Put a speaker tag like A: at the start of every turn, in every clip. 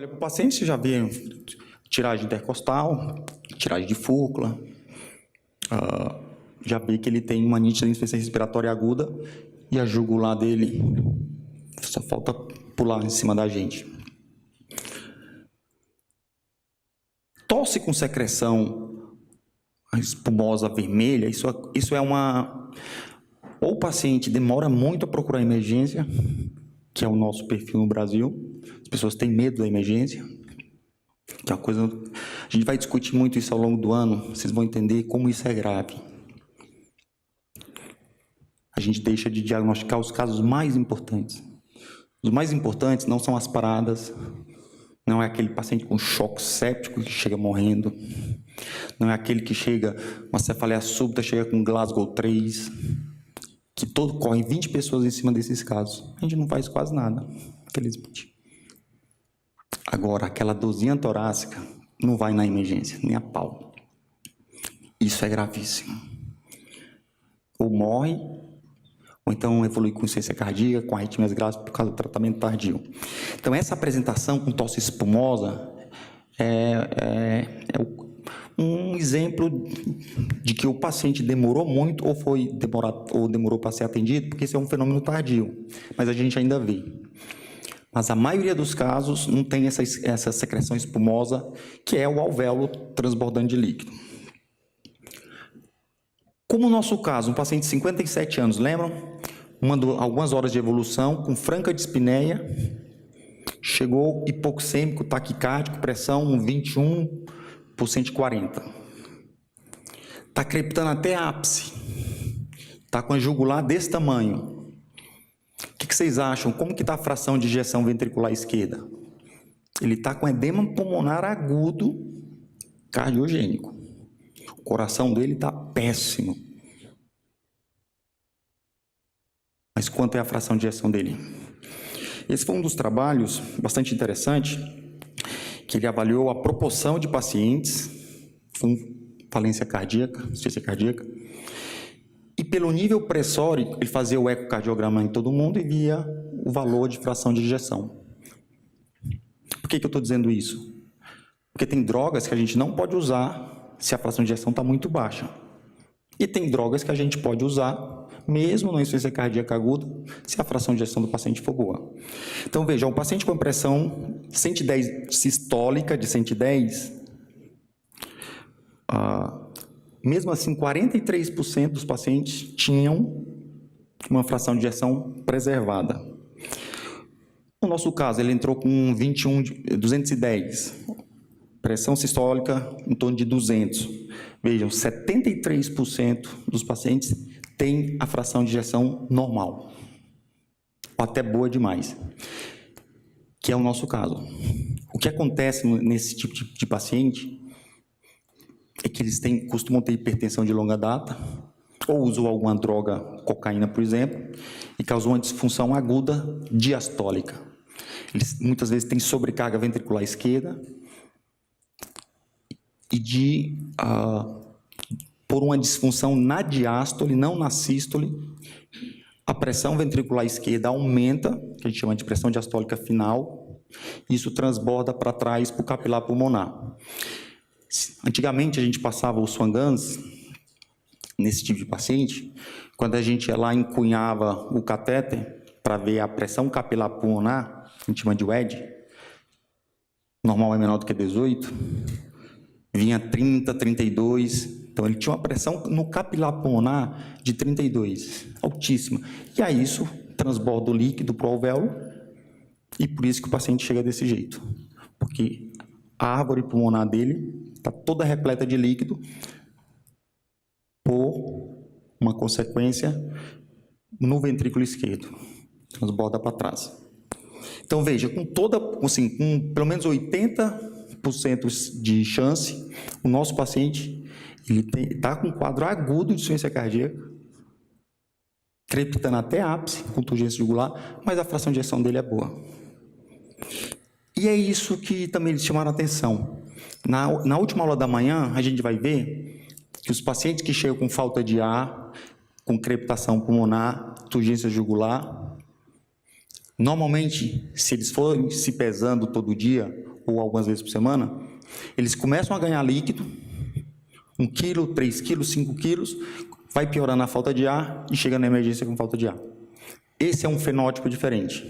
A: Olha, para o paciente você já vê tiragem intercostal, tiragem de fúrcula, já vê que ele tem uma nítida insuficiência respiratória aguda e a jugular dele só falta pular em cima da gente. Tosse com secreção espumosa vermelha, isso é uma... Ou o paciente demora muito a procurar emergência, que é o nosso perfil no Brasil, as pessoas têm medo da emergência, que é uma coisa... A gente vai discutir muito isso ao longo do ano, vocês vão entender como isso é grave. A gente deixa de diagnosticar os casos mais importantes. Os mais importantes não são as paradas, não é aquele paciente com choque séptico que chega morrendo, não é aquele que chega, uma cefaleia súbita, chega com Glasgow 3, que correm 20 pessoas em cima desses casos. A gente não faz quase nada, infelizmente. Agora, aquela dorzinha torácica não vai na emergência, nem a pau. Isso é gravíssimo. Ou morre, ou então evolui com insuficiência cardíaca, com arritmias graves por causa do tratamento tardio. Então, essa apresentação com tosse espumosa é um exemplo de que o paciente demorou muito ou demorou para ser atendido, porque isso é um fenômeno tardio, mas a gente ainda vê. Mas a maioria dos casos não tem essa secreção espumosa, que é o alvéolo transbordando de líquido. Como no nosso caso, um paciente de 57 anos, lembram? Algumas horas de evolução, com franca dispneia, chegou hipoxêmico, taquicárdico, pressão 21 por 140. Está crepitando até ápice. Está com a jugular desse tamanho. O que vocês acham? Como que está a fração de ejeção ventricular esquerda? Ele está com edema pulmonar agudo cardiogênico. O coração dele está péssimo. Mas quanto é a fração de ejeção dele? Esse foi um dos trabalhos bastante interessante, que ele avaliou a proporção de pacientes com falência cardíaca, insuficiência cardíaca, e pelo nível pressórico, ele fazia o ecocardiograma em todo mundo e via o valor de fração de ejeção. Por que eu estou dizendo isso? Porque tem drogas que a gente não pode usar se a fração de ejeção está muito baixa. E tem drogas que a gente pode usar, mesmo na insuficiência cardíaca aguda, se a fração de ejeção do paciente for boa. Então, veja, um paciente com pressão 110 sistólica de 110, mesmo assim, 43% dos pacientes tinham uma fração de ejeção preservada. No nosso caso, ele entrou com 210, pressão sistólica em torno de 200. Vejam, 73% dos pacientes têm a fração de ejeção normal, ou até boa demais, que é o nosso caso. O que acontece nesse tipo de paciente é que eles costumam ter hipertensão de longa data, ou usam alguma droga, cocaína, por exemplo, e causam uma disfunção aguda diastólica. Eles muitas vezes têm sobrecarga ventricular esquerda e por uma disfunção na diástole, não na sístole, a pressão ventricular esquerda aumenta, que a gente chama de pressão diastólica final, e isso transborda para trás para o capilar pulmonar. Antigamente a gente passava o Swan-Ganz nesse tipo de paciente, quando a gente ia lá encunhava o catéter para ver a pressão capilar pulmonar, a gente chama de WED, normal é menor do que 18, vinha 30, 32, então ele tinha uma pressão no capilar pulmonar de 32, altíssima. E aí isso transborda o líquido para o alvéolo, e por isso que o paciente chega desse jeito, porque a árvore pulmonar dele está toda repleta de líquido por uma consequência no ventrículo esquerdo, transborda para trás. Então veja, com pelo menos 80% de chance, o nosso paciente está com um quadro agudo de insuficiência cardíaca, crepitando até ápice, com turgência jugular, mas a fração de ejeção dele é boa. E é isso que também eles chamaram a atenção. Na última aula da manhã, a gente vai ver que os pacientes que chegam com falta de ar, com crepitação pulmonar, turgência jugular, normalmente, se eles forem se pesando todo dia, ou algumas vezes por semana, eles começam a ganhar líquido, 1 quilo, 3 quilos, 5 quilos, vai piorando a falta de ar e chega na emergência com falta de ar. Esse é um fenótipo diferente.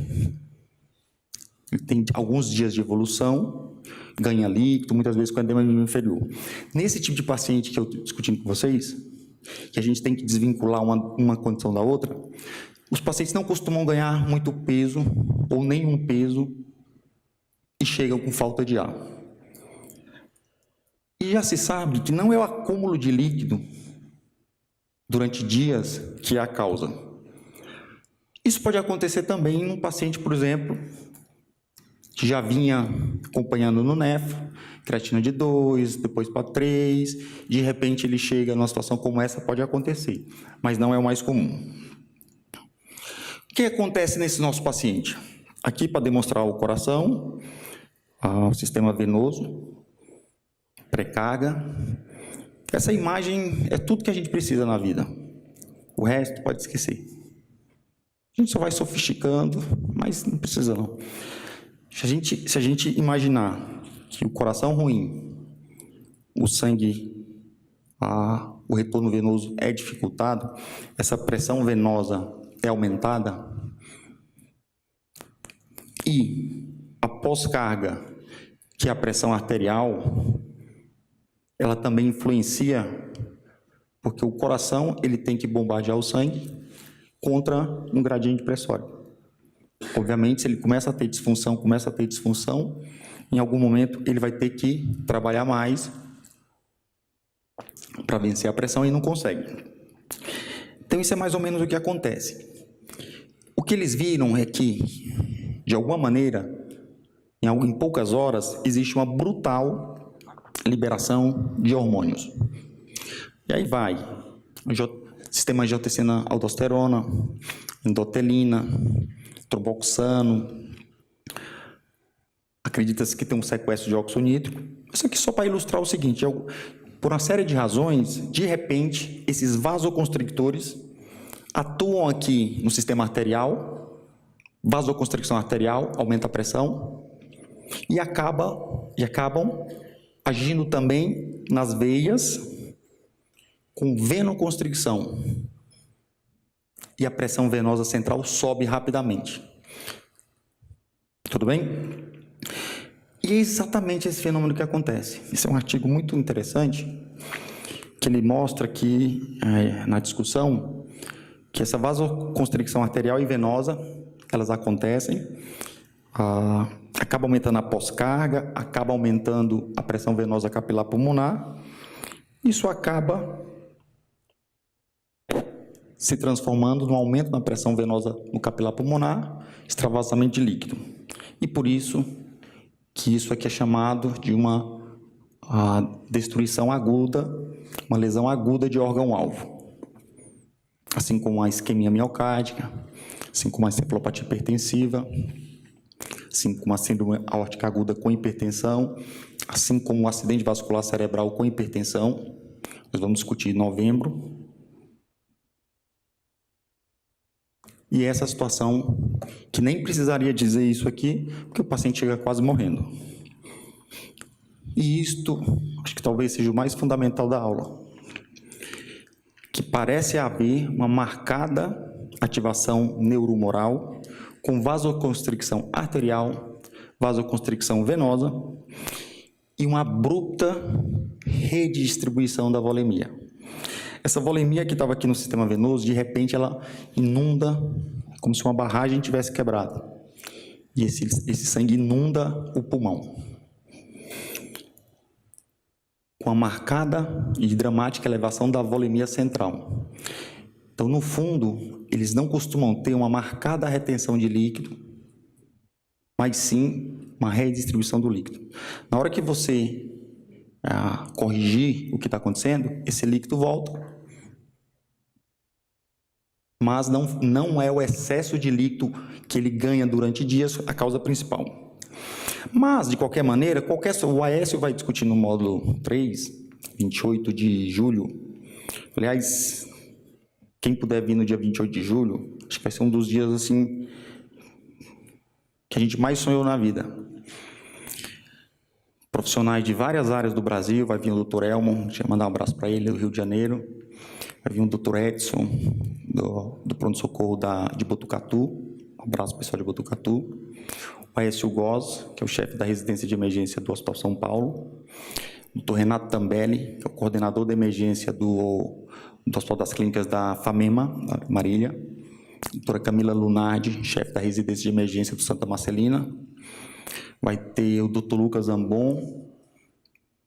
A: Ele tem alguns dias de evolução, ganha líquido, muitas vezes com edema inferior. Nesse tipo de paciente que eu estou discutindo com vocês, que a gente tem que desvincular uma condição da outra, os pacientes não costumam ganhar muito peso ou nenhum peso e chegam com falta de ar. E já se sabe que não é o acúmulo de líquido durante dias que é a causa. Isso pode acontecer também em um paciente, por exemplo, que já vinha acompanhando no nefro, creatina de 2, depois para 3, de repente ele chega numa situação como essa, pode acontecer, mas não é o mais comum. O que acontece nesse nosso paciente? Aqui para demonstrar o coração, o sistema venoso, pré-carga. Essa imagem é tudo que a gente precisa na vida. O resto pode esquecer. A gente só vai sofisticando, mas não precisa não. Se a gente imaginar que o coração ruim, o sangue, o retorno venoso é dificultado, essa pressão venosa é aumentada e a pós-carga, que é a pressão arterial, ela também influencia, porque o coração ele tem que bombardear o sangue contra um gradiente pressórico. Obviamente, se ele começa a ter disfunção, em algum momento ele vai ter que trabalhar mais para vencer a pressão e não consegue. Então, isso é mais ou menos o que acontece. O que eles viram é que, de alguma maneira, em poucas horas, existe uma brutal liberação de hormônios. E aí vai, sistema de angiotensina, aldosterona, endotelina, tromboxano, acredita-se que tem um sequestro de óxido nítrico. Isso aqui só para ilustrar o seguinte, por uma série de razões, de repente, esses vasoconstrictores atuam aqui no sistema arterial, vasoconstricção arterial, aumenta a pressão, e acabam agindo também nas veias com venoconstricção. E a pressão venosa central sobe rapidamente. Tudo bem? E é exatamente esse fenômeno que acontece. Esse é um artigo muito interessante, que ele mostra que, na discussão, que essa vasoconstricção arterial e venosa, elas acontecem, acaba aumentando a pós-carga, acaba aumentando a pressão venosa capilar pulmonar, isso acaba se transformando num aumento na pressão venosa no capilar pulmonar, extravasamento de líquido. E por isso que isso aqui é chamado de uma destruição aguda, uma lesão aguda de órgão-alvo. Assim como a isquemia miocárdica, assim como a encefalopatia hipertensiva, assim como a síndrome aórtica aguda com hipertensão, assim como o acidente vascular cerebral com hipertensão. Nós vamos discutir em novembro. E essa situação, que nem precisaria dizer isso aqui, porque o paciente chega quase morrendo. E isto, acho que talvez seja o mais fundamental da aula, que parece haver uma marcada ativação neurohumoral com vasoconstricção arterial, vasoconstricção venosa e uma abrupta redistribuição da volemia. Essa volemia que estava aqui no sistema venoso, de repente ela inunda, como se uma barragem tivesse quebrado. E esse sangue inunda o pulmão. Com a marcada e dramática elevação da volemia central. Então, no fundo, eles não costumam ter uma marcada retenção de líquido, mas sim uma redistribuição do líquido. Na hora que você corrigir o que está acontecendo, esse líquido volta. Mas não é o excesso de líquido que ele ganha durante dias a causa principal. Mas, de qualquer maneira, o Aécio vai discutir no módulo 3, 28 de julho. Aliás, quem puder vir no dia 28 de julho, acho que vai ser um dos dias assim que a gente mais sonhou na vida. Profissionais de várias áreas do Brasil, vai vir o Dr. Elmo, deixa eu mandar um abraço para ele, do Rio de Janeiro. Vai vir o Dr. Edson, do pronto-socorro de Botucatu, um abraço pessoal de Botucatu. O Aécio Goz, que é o chefe da residência de emergência do Hospital São Paulo. O Dr. Renato Tambelli, que é o coordenador da emergência do Hospital das Clínicas da FAMEMA, Marília. A doutora Camila Lunardi, chefe da residência de emergência do Santa Marcelina. Vai ter o Dr. Lucas Ambon,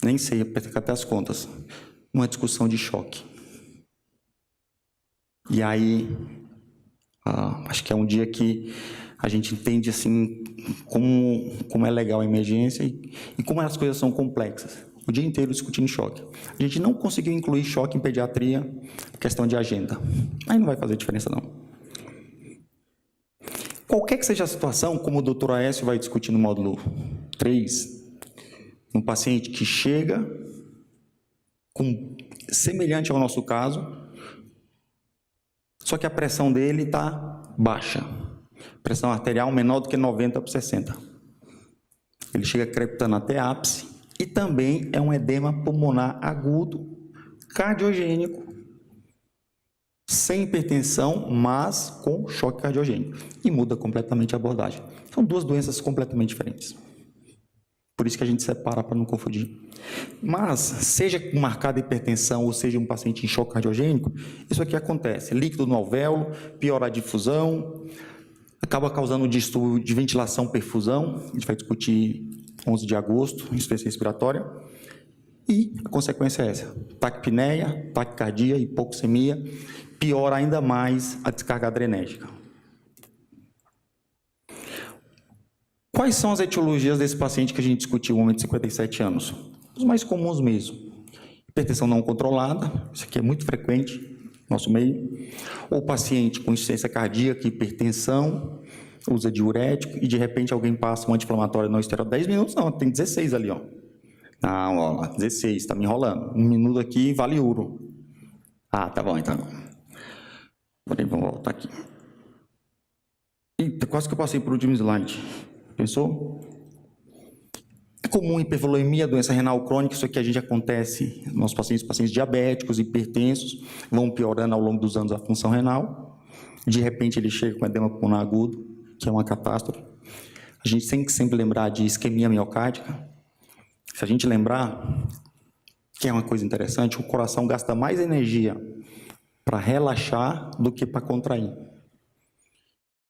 A: nem sei, até as contas, uma discussão de choque. E aí, acho que é um dia que a gente entende assim como é legal a emergência e como as coisas são complexas. O dia inteiro discutindo choque. A gente não conseguiu incluir choque em pediatria, questão de agenda. Aí não vai fazer diferença, não. Qualquer que seja a situação, como o Dr. Aécio vai discutir no módulo 3, um paciente que chega semelhante ao nosso caso, só que a pressão dele está baixa. Pressão arterial menor do que 90/60. Ele chega crepitando até ápice e também é um edema pulmonar agudo, cardiogênico, sem hipertensão, mas com choque cardiogênico. E muda completamente a abordagem. São duas doenças completamente diferentes. Por isso que a gente separa para não confundir. Mas, seja com marcada hipertensão ou seja um paciente em choque cardiogênico, isso aqui acontece. Líquido no alvéolo, piora a difusão, acaba causando distúrbio de ventilação, perfusão. A gente vai discutir 11 de agosto, insuficiência respiratória. E a consequência é essa: taquipneia, taquicardia, hipoxemia, piora ainda mais a descarga adrenérgica. Quais são as etiologias desse paciente que a gente discutiu, um homem de 57 anos? Os mais comuns mesmo. Hipertensão não controlada, isso aqui é muito frequente no nosso meio. Ou paciente com insuficiência cardíaca, hipertensão, usa diurético e de repente alguém passa um anti-inflamatório não esteroide. 10 minutos não, tem 16 ali, ó. Não, ó, 16, está me enrolando. 1 minuto aqui vale ouro. Ah, tá bom, então. Vamos voltar aqui. Eita, quase que eu passei para o último slide. Pensou? É comum hipervolemia, doença renal crônica, isso aqui a gente acontece nos pacientes diabéticos, hipertensos, vão piorando ao longo dos anos a função renal. De repente ele chega com edema pulmonar agudo, que é uma catástrofe. A gente tem que sempre lembrar de isquemia miocárdica. Se a gente lembrar, que é uma coisa interessante, o coração gasta mais energia para relaxar do que para contrair.